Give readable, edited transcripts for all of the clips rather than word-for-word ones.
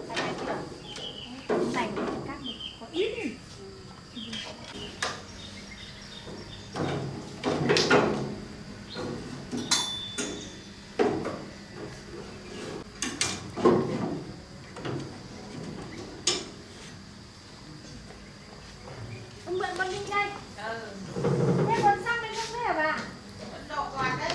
Thái thái chưa? Dành để cắt một có ít. Ông mượn con đi đây. Thế còn xăng đây không thế hả bà? Đổ quạt đấy.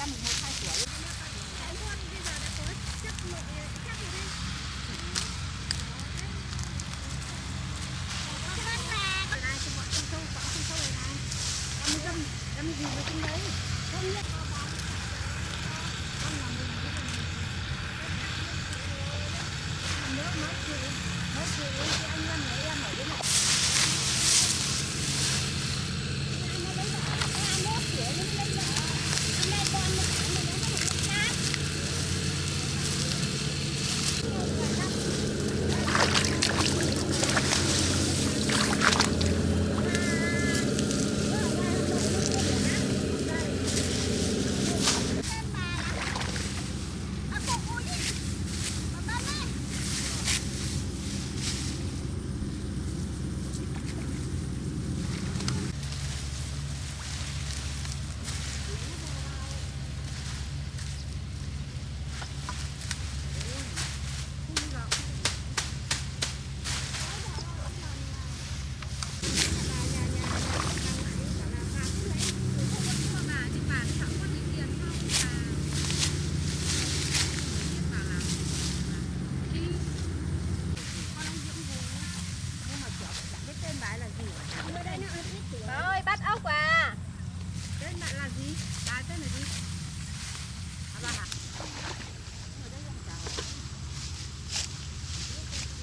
11, 12 tuổi. Cái luôn bây giờ đã có chất nội khác rồi đây. Ở đây cho bọn con sâu này này. Em gì với trong đấy. Không nhất. Con là mình cái gì. Nói chuyện với anh Nhân với em ở dưới này. Ơi, bắt ốc à? Tên bạn là gì? Bà tên là gì? Bà hả?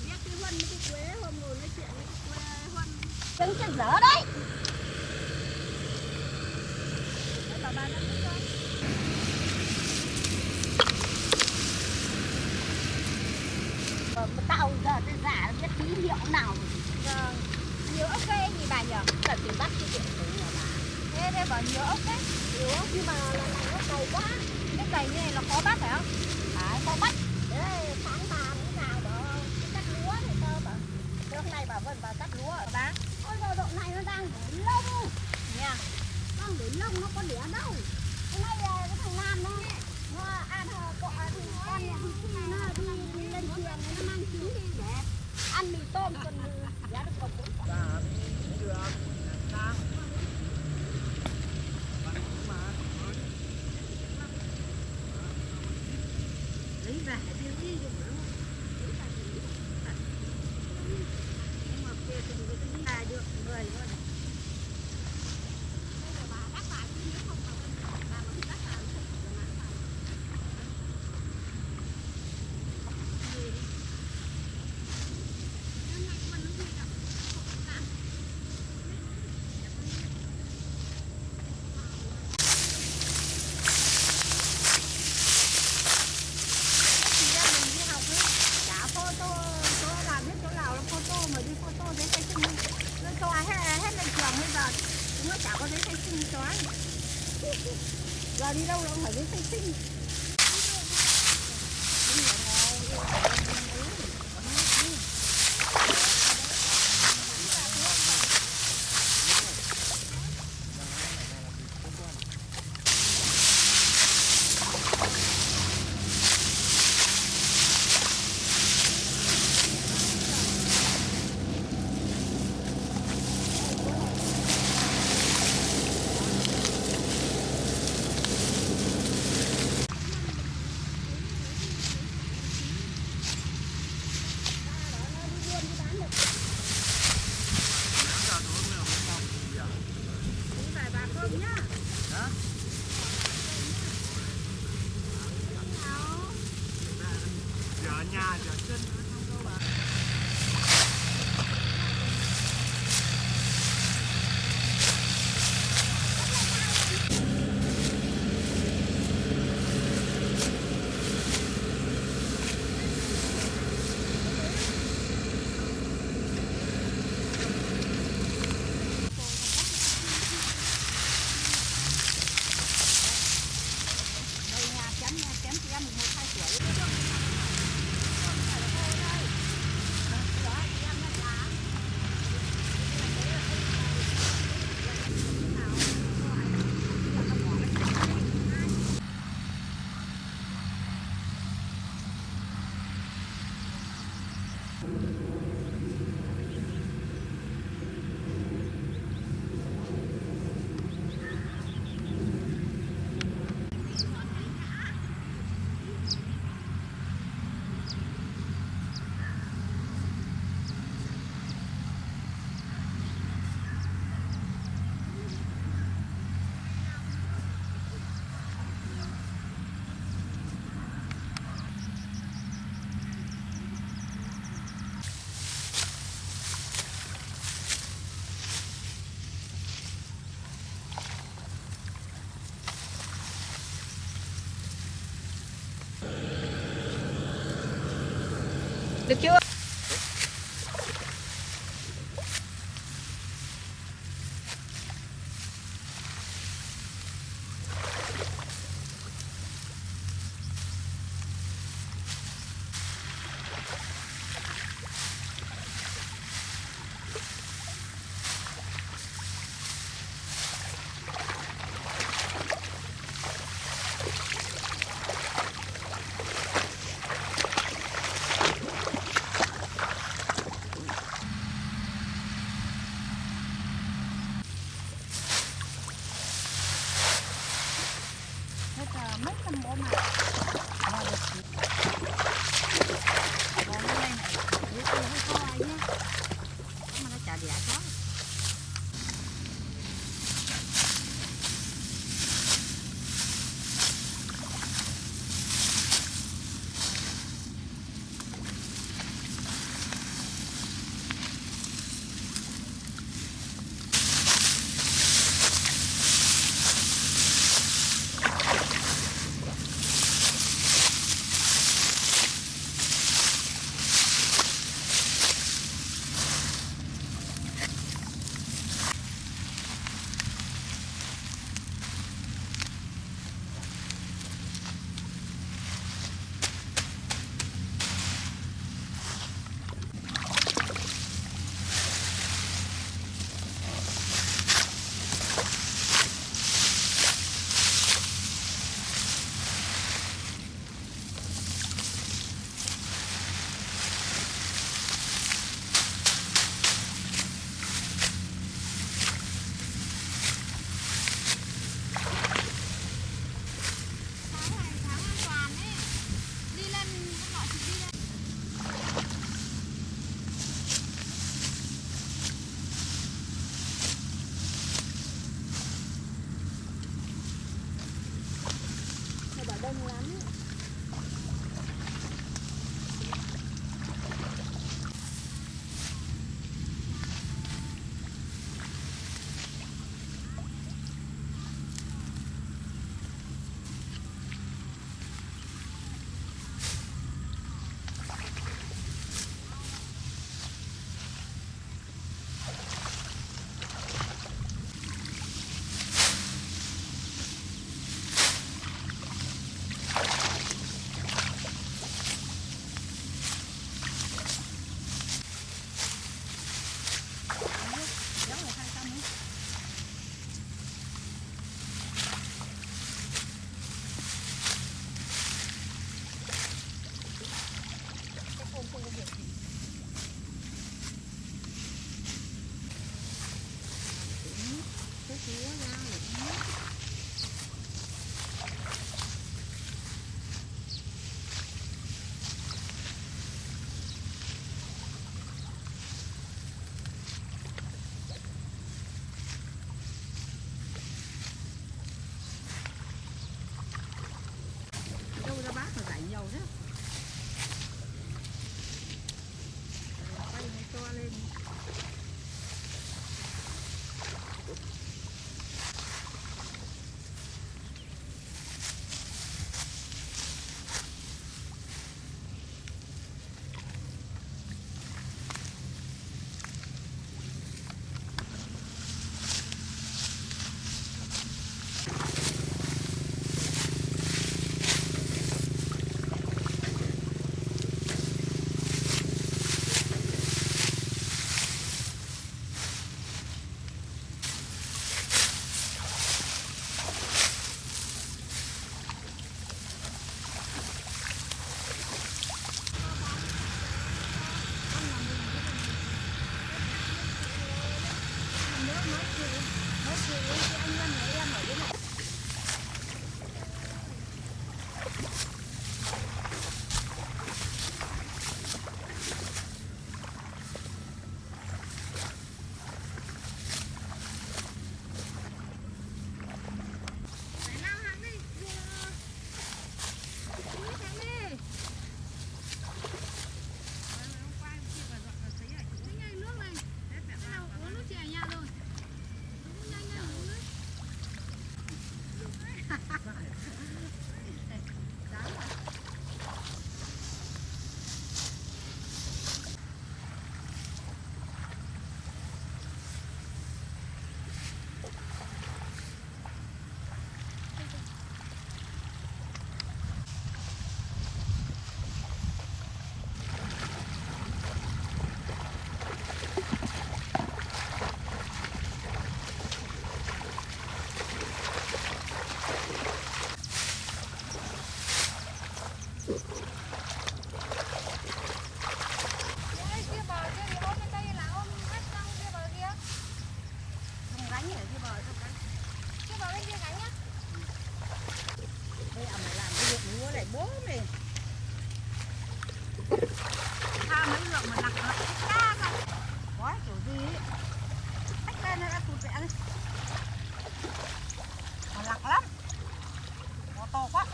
Biết cái Huân với cái Quế hôm ngồi nói chuyện với cái Quế Huân. Trứng chân dở đấy. Đấy bà đang nói cho. Tao giờ tôi giả biết ký hiệu nào. Vâng. Nhiều ốc cây gì bà nhỉ? Là tôi bắt cái chuyện của nhà bà. Thế bảo nhiều ốc đấy. Nhiều ốc nhưng mà lần này nó cầu quá. Cái cày như này là khó bắt phải không? Phải, khó bắt. Đấy, tháng 3 bữa nào đó cắt lúa thì tao bảo. Thế hôm nay bà Vân bà cắt lúa ở bác. Ôi giờ độ này nó đang đổ lông. Nha. Đang đổ lông nó có đẻ đâu. Hôm nay cái thằng Nam nó ăn con nhà thằng Chi nó đi lên trường nó mang trứng đi để ăn mì tôm còn giá được còn 4 quả. Lấy về riêng đi rồi đúng không? Nhưng mà kia thì người ta đi lại được người luôn. Nó chả có giấy khai sinh cho anh. Giờ đi đâu đâu phải giấy khai sinh. Được chưa? Mấy trăm bộ mà còn nó lên để tôi hơi coi nhé mà nó chả đẻ có đông lắm. Đâu ra bác mà rải nhiều thế? Quay nó to lên. chạy bố mày tha mấy lượng mà nặng lắm ra mà quá kiểu gì ấy. Tách lên nó đã tụt vẽ đi mà nặng lắm nó to quá.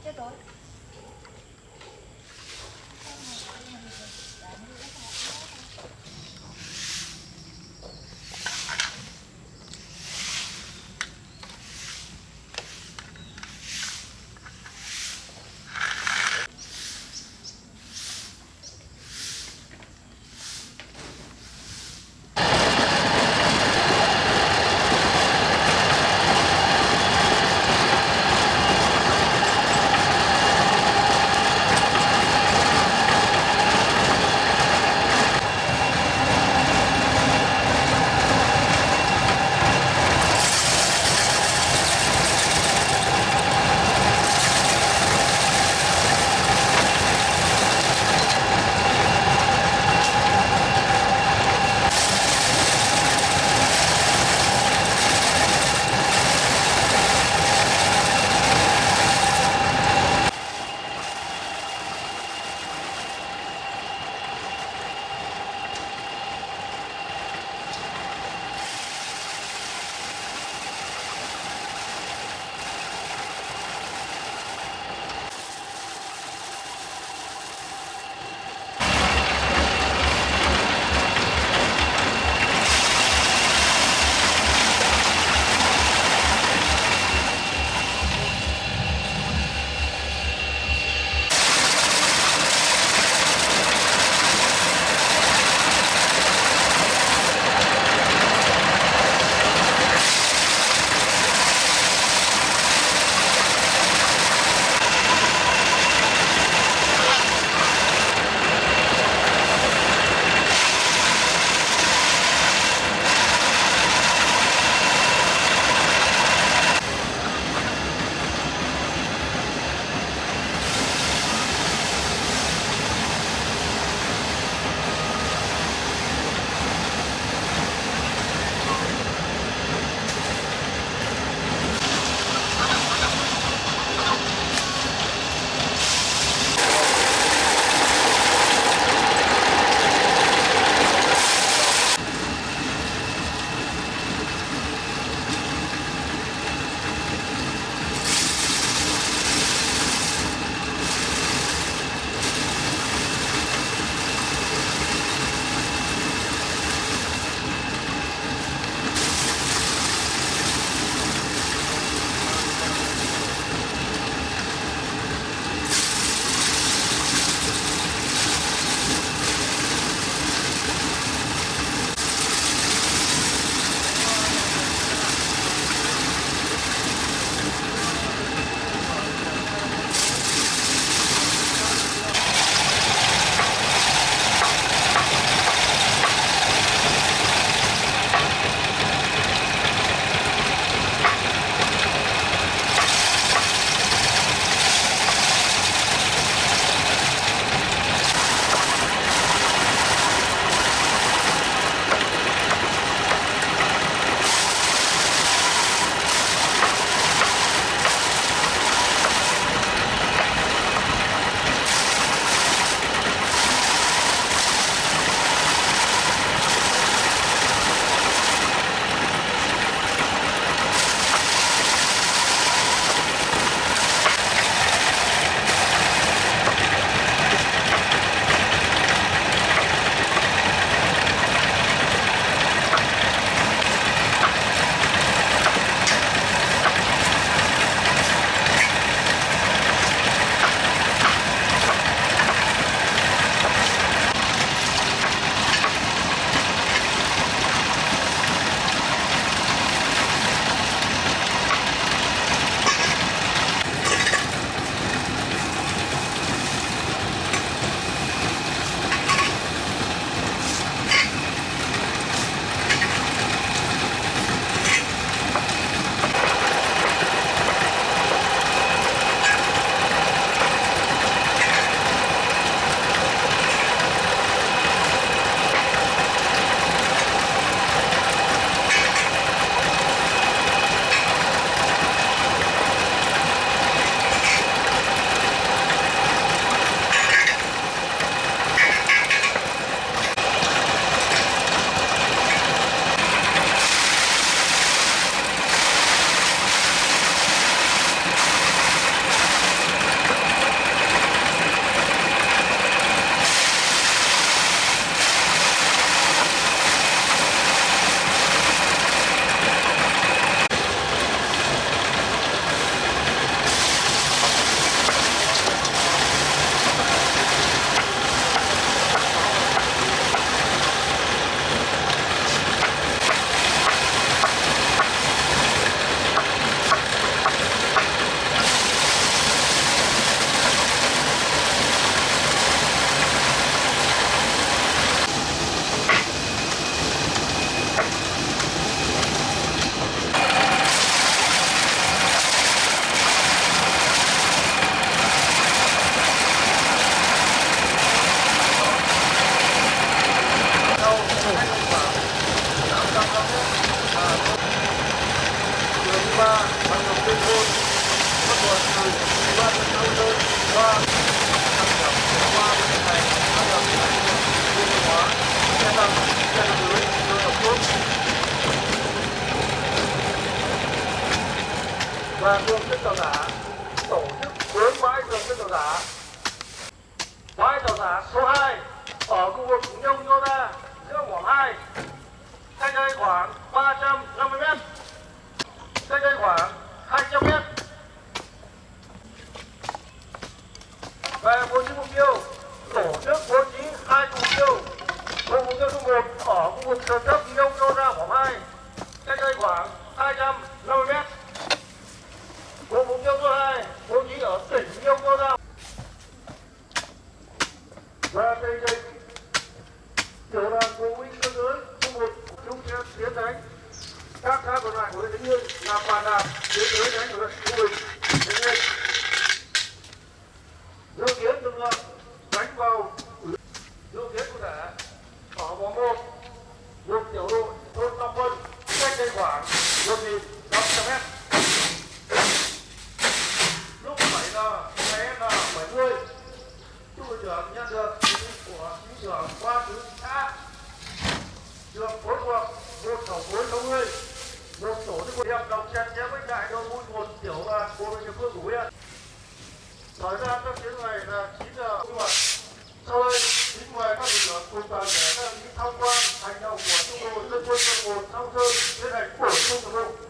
เ và hoạt động chuyên môn bắt nguồn từ ủy ban nhân dân thôn và các cấp qua vấn đề này hoạt động liên hóa xe tăng lưới đưa tập tốt và thường xuyên tàu giả tổ chức 4 bãi thường xuyên tàu giả. Bãi tàu giả số 2 ở khu vực Nhông Nhô Đa giữa Quảng 2, cách đây khoảng 350 m, cách đây khoảng 200 m. Về bố trí mục tiêu, tổ chức bố trí 2 mục tiêu. Mục tiêu số 1 ở khu vực sườn dốc Nhông Nhô Đa Quảng 2, cách đây khoảng 250 m. Mục tiêu số 2 bố trí ở tỉnh Nhông Nhô Đa. Và tình hình tiểu đoàn bộ binh cơ giới số 1 chúng sẽ tiến đánh các xã còn lại của huyện Tây Nguyên là Bàn Đạp tiến tới đánh của huyện Phú Bình. Thế nên dự kiến lực lượng đánh vào dự kiến của thể ở vòng 1 một tiểu đội thôn Long Vân cách đây khoảng 1.500 m. Lúc 7 giờ ngày N70 trung đội trưởng nhận được chỉ thị của chính trưởng qua thứ xã trường phối thuộc một khẩu phối 60 một tổ chức hiệp đồng chặt chẽ với đại đội mũi 1 tiểu đoàn bộ đội địa phương của huyện. Thời gian các chuyến này là 9 giờ công hoạt. Sau đây xin mời các lực lượng cùng toàn thể các đồng chí tham quan hành động của trung đội dân quân quân 1 Sóc Sơn tiến hành bổ sung nhiệm vụ.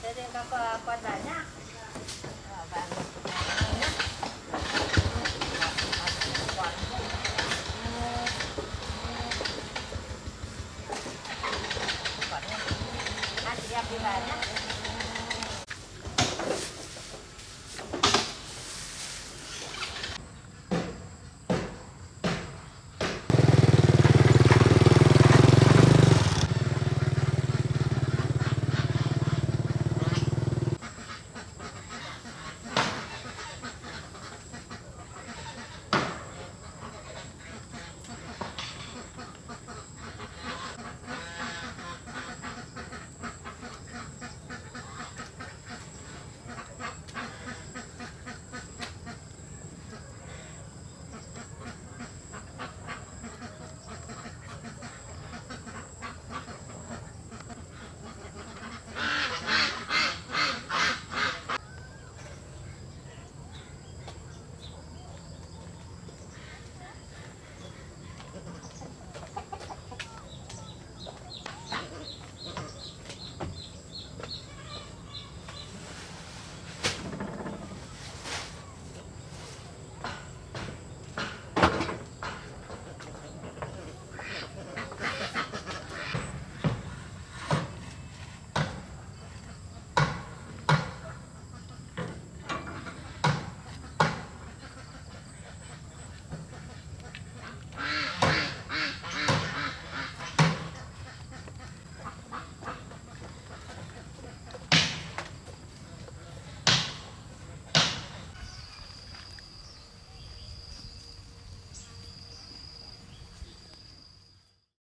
Thế nên các con vào nhá. Vào nhá. Ăn chị em đi vào nhá.